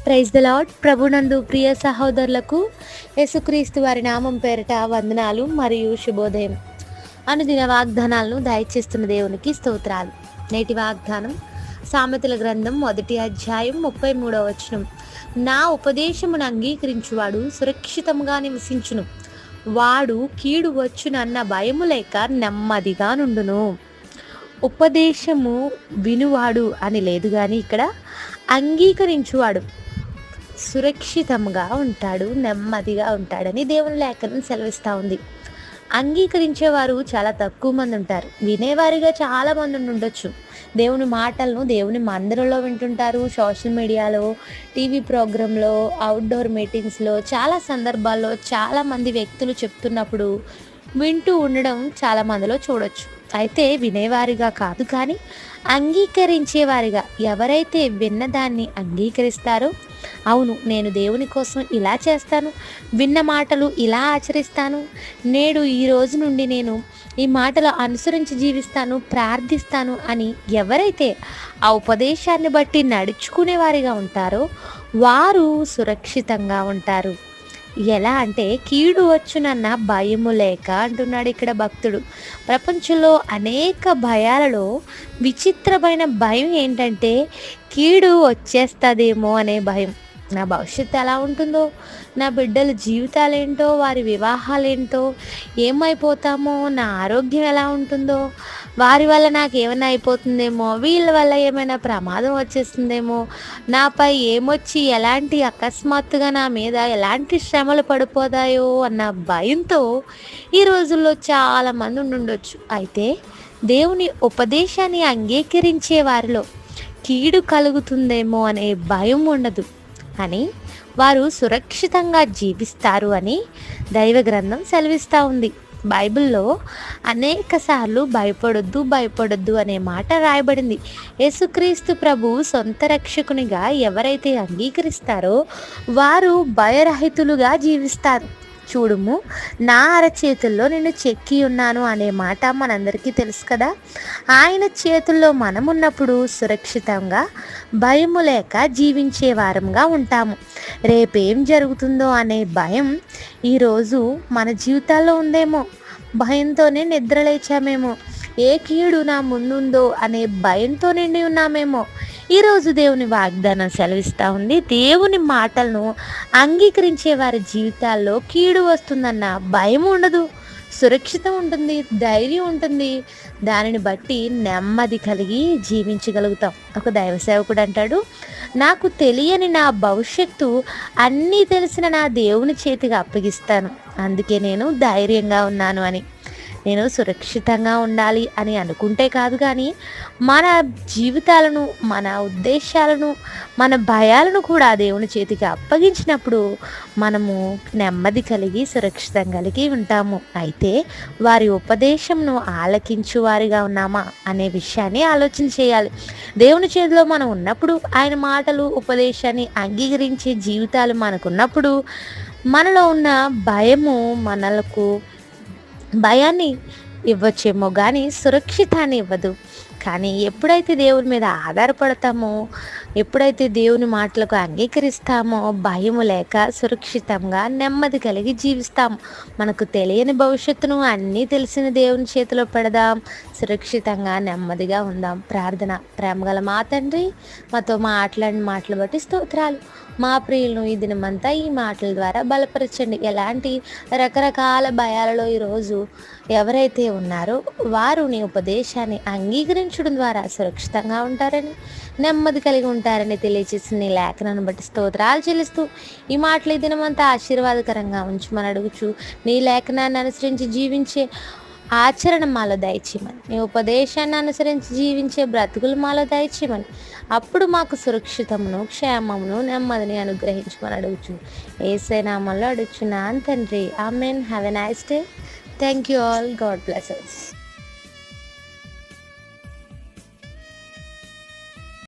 Praise the lord. ప్రభునందు ప్రియ సహోదరులకు యేసుక్రీస్తు వారి నామం పేరిట వందనాలు మరియు శుభోదయం. అనుదిన వాగ్దానాలను దయచేస్తున్న దేవునికి స్తోత్రాలు. నేటి వాగ్దానం సామెతల గ్రంథం 1వ అధ్యాయం 33వ వచనం. నా ఉపదేశమును అంగీకరించువాడు సురక్షితంగా నివసించును, వాడు కీడు వచ్చునన్న భయము లేక నెమ్మదిగా నుండును. ఉపదేశము వినువాడు అని లేదు కానీ ఇక్కడ అంగీకరించువాడు సురక్షితంగా ఉంటాడు, నెమ్మదిగా ఉంటాడని దేవుని లేఖనం సెలవిస్తూ ఉంది. అంగీకరించేవారు చాలా తక్కువ మంది ఉంటారు, వినేవారిగా చాలా మంది ఉండొచ్చు. దేవుని మాటలను దేవుని మందిరంలో వింటుంటారు, సోషల్ మీడియాలో, టీవీ ప్రోగ్రాంలో, అవుట్డోర్ మీటింగ్స్లో, చాలా సందర్భాల్లో చాలామంది వ్యక్తులు చెప్తున్నప్పుడు వింటూ ఉండడం చాలా మందిలో చూడొచ్చు. అయితే వినేవారిగా కాదు కానీ అంగీకరించేవారిగా, ఎవరైతే విన్నదాన్ని అంగీకరిస్తారో, అవును నేను దేవుని కోసం ఇలా చేస్తాను, విన్న మాటలు ఇలా ఆచరిస్తాను, నేడు ఈ రోజు నుండి నేను ఈ మాటలు అనుసరించి జీవిస్తాను, ప్రార్థిస్తాను అని ఎవరైతే ఆ ఉపదేశాన్ని బట్టి నడుచుకునేవారిగా ఉంటారో వారు సురక్షితంగా ఉంటారు. ఎలా అంటే కీడు వచ్చునన్న భయము లేక అంటున్నాడు ఇక్కడ భక్తుడు. ప్రపంచంలో అనేక భయాలలో విచిత్రమైన భయం ఏంటంటే కీడు వచ్చేస్తుందేమో అనే భయం. నా భవిష్యత్తు ఎలా ఉంటుందో, నా బిడ్డల జీవితాలు ఏంటో, వారి వివాహాలేంటో, ఏమైపోతామో, నా ఆరోగ్యం ఎలా ఉంటుందో, వారి వల్ల నాకు ఏమైనా అయిపోతుందేమో, వీళ్ళ వల్ల ఏమైనా ప్రమాదం వచ్చేస్తుందేమో, నాపై ఏమొచ్చి ఎలాంటి అకస్మాత్తుగా నా మీద ఎలాంటి శ్రమలు పడిపోతాయో అన్న భయంతో ఈ రోజుల్లో చాలామంది ఉండొచ్చు. అయితే దేవుని ఉపదేశాన్ని అంగీకరించే వారిలో కీడు కలుగుతుందేమో అనే భయం ఉండదు అని, వారు సురక్షితంగా జీవిస్తారు అని దైవ గ్రంథం సెలవిస్తూ ఉంది. బైబిల్లో అనేక సార్లు భయపడొద్దు అనే మాట రాయబడింది. యేసుక్రీస్తు ప్రభు సొంత రక్షకునిగా ఎవరైతే అంగీకరిస్తారో వారు భయరహితులుగా జీవిస్తారు. చూడుము, నా అరచేతుల్లో నేను చెక్కి ఉన్నాను అనే మాట మనందరికీ తెలుసు కదా. ఆయన చేతుల్లో మనమున్నప్పుడు సురక్షితంగా భయము లేక జీవించే వారంగా ఉంటాము. రేపేం జరుగుతుందో అనే భయం ఈరోజు మన జీవితాల్లో ఉందేమో, భయంతోనే నిద్రలేచామేమో, ఏ కీడు నా ముందుందో అనే భయంతో నిండి ఉన్నామేమో. ఈరోజు దేవుని వాగ్దానం సెలవిస్తూ ఉంది, దేవుని మాటలను అంగీకరించే వారి జీవితాల్లో కీడు వస్తుందన్న భయం ఉండదు, సురక్షితం ఉంటుంది, ధైర్యం ఉంటుంది. దానిని బట్టి నెమ్మది కలిగి జీవించగలుగుతాం. ఒక దైవ సేవకుడు అంటాడు, నాకు తెలియని నా భవిష్యత్తు అన్నీ తెలిసిన నా దేవుని చేతికి అప్పగిస్తాను, అందుకే నేను ధైర్యంగా ఉన్నాను అని. నేను సురక్షితంగా ఉండాలి అని అనుకుంటే కాదు కానీ మన జీవితాలను, మన ఉద్దేశాలను, మన భయాలను కూడా దేవుని చేతికి అప్పగించినప్పుడు మనము నెమ్మది కలిగి సురక్షితం కలిగి ఉంటాము. అయితే వారి ఉపదేశంను ఆలకించు వారిగా ఉన్నామా అనే విషయాన్ని ఆలోచన చేయాలి. దేవుని చేతిలో మనం ఉన్నప్పుడు, ఆయన మాటలు ఉపదేశాన్ని అంగీకరించే జీవితాలు మనకున్నప్పుడు మనలో ఉన్న భయము మనలకు భయాన్ని ఇవ్వచ్చేమో కానీ సురక్షితాన్ని ఇవ్వదు. కానీ ఎప్పుడైతే దేవుని మీద ఆధారపడతామో, ఎప్పుడైతే దేవుని మాటలకు అంగీకరిస్తామో భయము లేక సురక్షితంగా నెమ్మది కలిగి జీవిస్తాము. మనకు తెలియని భవిష్యత్తును అన్నీ తెలిసిన దేవుని చేతిలో పెడదాం, సురక్షితంగా నెమ్మదిగా ఉందాం. ప్రార్థన. ప్రేమగల మా తండ్రి, మాతో మాట్లాడిన మాటలు బట్టి స్తోత్రాలు. మా ప్రియులను ఈ దినమంతా ఈ మాటల ద్వారా బలపరచండి. ఎలాంటి రకరకాల భయాలలో ఈరోజు ఎవరైతే ఉన్నారో వారు నీ ఉపదేశాన్ని అంగీకరించడం ద్వారా సురక్షితంగా ఉంటారని, నెమ్మది కలిగి ఉంటారని తెలియజేసిన నీ లేఖనాన్ని బట్టి స్తోత్రాలు చెల్లిస్తూ ఈ మాటలు ఈ దినమంతా ఆశీర్వాదకరంగా ఉంచమని అడుగుచు, నీ లేఖనాన్ని అనుసరించి జీవించే ఆచరణ మాలో దయచేయమని, నీ ఉపదేశాన్ని అనుసరించి జీవించే బ్రతుకులు మాలో దయచేయమని, అప్పుడు మాకు సురక్షితమును, క్షేమమును, నెమ్మదిని అనుగ్రహించమని అడుగుచు, యేసే నామములో అడుగుచున్నాను తండ్రి. Amen. Have a nice day. Thank you all. God bless us.